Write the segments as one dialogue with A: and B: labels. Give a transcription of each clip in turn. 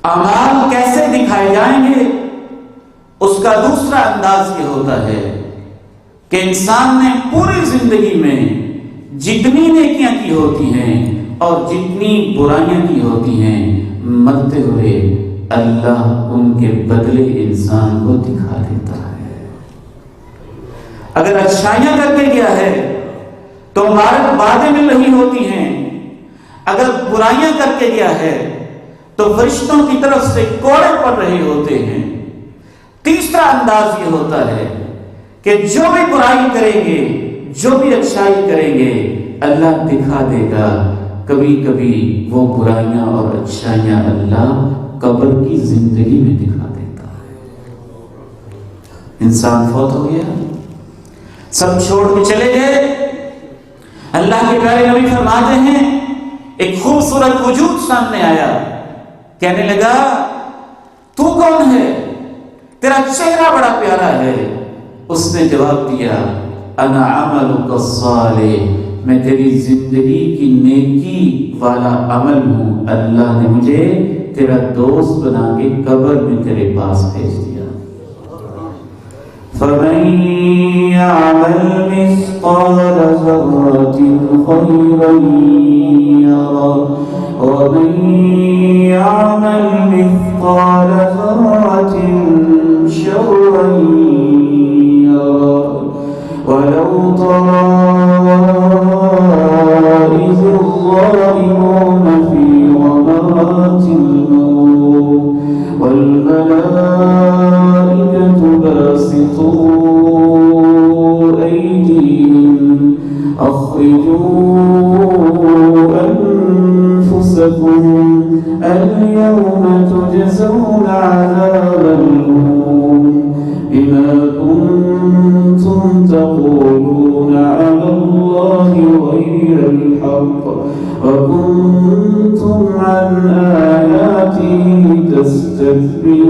A: اعمال کیسے دکھائے جائیں گے؟ اس کا دوسرا انداز یہ ہوتا ہے کہ انسان نے پوری زندگی میں جتنی نیکیاں کی ہوتی ہیں اور جتنی برائیاں کی ہوتی ہیں، مرتے ہوئے اللہ ان کے بدلے انسان کو دکھا دیتا ہے۔ اگر اچھائیاں کر کے گیا ہے تو مبارکبادیں مل رہی ہوتی ہیں، اگر برائیاں کر کے گیا ہے تو فرشتوں کی طرف سے کوڑے پڑ رہے ہوتے ہیں۔ تیسرا انداز یہ ہوتا ہے کہ جو بھی برائی کریں گے، جو بھی اچھائی کریں گے، اللہ دکھا دے گا۔ کبھی کبھی وہ برائیاں اور اچھائیاں اللہ قبر کی زندگی میں دکھا دیتا ہے۔ انسان فوت ہو گیا، سب چھوڑ کے چلے گئے، اللہ کے پیارے نبی فرماتے ہیں ایک خوبصورت وجود سامنے آیا، کہنے لگا تو کون ہے؟ تیرا چہرہ بڑا پیارا ہے۔ اس نے جواب دیا انا عملک الصالح، میں تیری زندگی کی نیکی والا عمل ہوں، اللہ نے مجھے تیرا دوست بنا کے قبر میں تیرے پاس بھیج دیا۔ فَمَن يَعْمَلْ مِثْقَالَ ذَرَّةٍ خَيْرًا يَرَهُ وَمَن يَعْمَلْ مِثْقَالَ ذَرَّةٍ شَرًّا يَرَهُ وَلَوْ تَرَىٰ إِذِ الظَّالِمُونَ فِي غَمَرَاتِ الْمَوْتِ وَالْمَلَائِكَةُ بَاسِطُو أَيْدِيهِمْ أَخْرِجُوا أَنفُسَكُمْ الْيَوْمَ تُجْزَوْنَ عَذَابَ الْهُونِ بِمَا كُنتُمْ تَقُولُونَ عَلَى اللَّهِ غَيْرَ الْحَقِّ وَكُنتُمْ عَنْ آيَاتِهِ تَسْتَكْبِرُونَ۔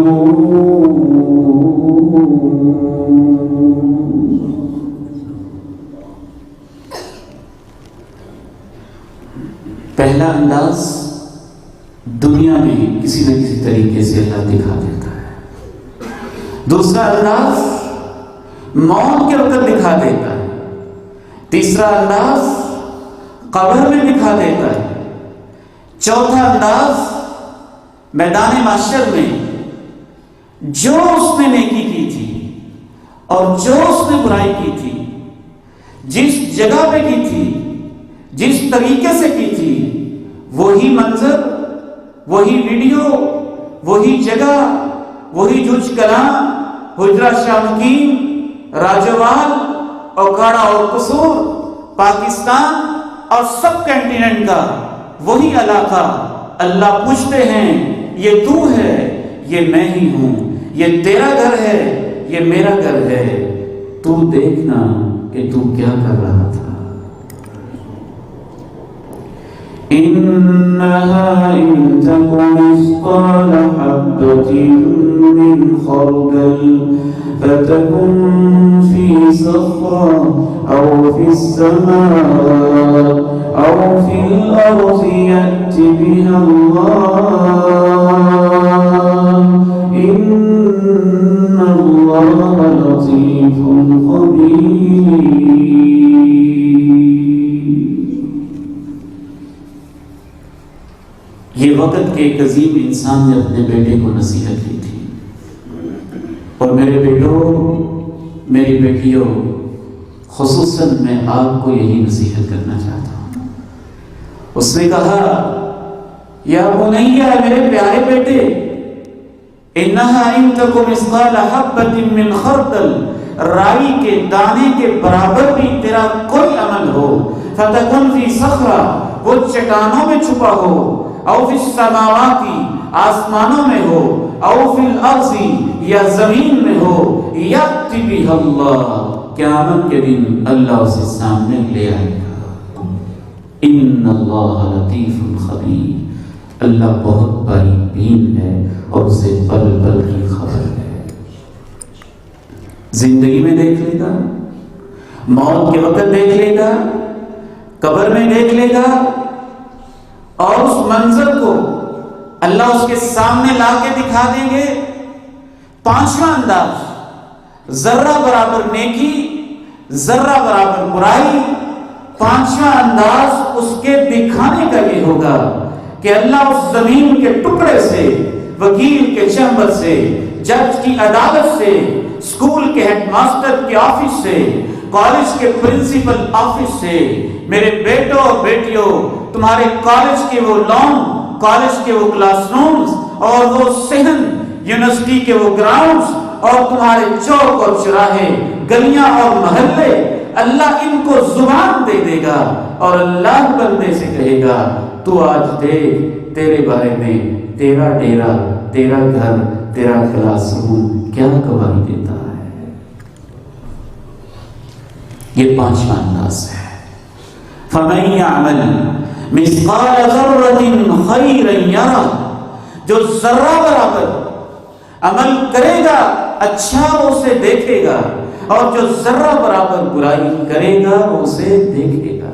A: پہلا انداز دنیا میں کسی نہ کسی طریقے سے اللہ دکھا دیتا ہے، دوسرا انداز موت کے وقت دکھا دیتا ہے، تیسرا انداز قبر میں دکھا دیتا ہے، چوتھا انداز میدان محشر میں جو اس نے نیکی کی تھی اور جو اس نے برائی کی تھی، جس جگہ پہ کی تھی، جس طریقے سے کی تھی، وہی منظر، وہی ویڈیو، وہی جگہ، وہی جھج کلاں، حجرہ شاہ مقیم، راجوال، اوکھاڑا اور قصور، پاکستان اور سب کینٹیننٹ کا وہی علاقہ۔ اللہ پوچھتے ہیں یہ تو ہے، یہ میں ہی ہوں، یہ تیرا گھر ہے، یہ میرا گھر ہے، تو دیکھنا کہ تو کیا کر رہا تھا۔ إِنَّهَا إِن تَكُ مِثْقَالَ حَبَّةٍ مِّنْ خَرْدَلٍ فَتَكُنْ فِي صَخْرَةٍ أَوْ فِي السَّمَاءِ أَوْ فِي الْأَرْضِ يَأْتِ بِهَا اللَّهُ إِنَّ اللَّهَ لَطِيفٌ خَبِيرٌ۔ یہ وقت کے ایک عظیم انسان نے اپنے بیٹے کو نصیحت کی تھی، اور میرے بیٹوں، میری بیٹیوں، خصوصاً میں آپ کو یہی نصیحت کرنا چاہتا ہوں۔ اس نے کہا یا بنیا، میرے پیارے بیٹے، انہا ان تک مثقال حبۃ من خردل، رائی کے دانے کے برابر بھی تیرا کوئی عمل ہو، فتکن فی صخرہ، وہ چٹانوں میں چھپا ہو، او فی السماوات، آسمانوں میں ہو، او فی الارض، یا زمین میں ہو، یأتی بہ اللہ، قیامت کے دن اللہ اسے سامنے لے آئے گا۔ ان اللہ لطیف خبیر، اللہ بہت باریک بین ہے اور اسے پل پل کی خبر ہے۔ زندگی میں دیکھ لے گا، موت کے وقت دیکھ لے گا، قبر میں دیکھ لے گا، اور اس منظر کو اللہ اس کے سامنے لا کے دکھا دیں گے. پانچواں انداز، ذرہ برابر نیکی، ذرہ برابر برائی. پانچواں انداز اس کے دکھانے کا یہ ہوگا کہ اللہ اس زمین کے ٹکڑے سے، وکیل کے چیمبر سے، جج کی عدالت سے، اسکول کے ہیڈ ماسٹر کے آفس سے، کالج کے پرنسپل آفس سے، میرے بیٹوں اور بیٹیوں، تمہارے کالج کے وہ لان، کالج کے وہ کلاس رومز اور وہ صحن، یونیورسٹی کے وہ گراؤنڈز اور تمہارے چوک اور چراہے، گلیاں اور محلے، اللہ ان کو زبان دے دے گا اور اللہ بندے سے کہے گا تو آج دیکھ تیرے بارے میں تیرا ڈیرا، تیرا گھر، تیرا کلاس روم کیا گواہی دیتا ہے. یہ پانچواں انداز ہے. فَمَن يَعْمَلْ مِثْقَالَ ذَرَّةٍ خَيْرًا يَرَهُ، جو ذرہ برابر عمل کرے گا اچھا اسے دیکھے گا، اور جو ذرہ برابر برائی کرے گا اسے دیکھے گا.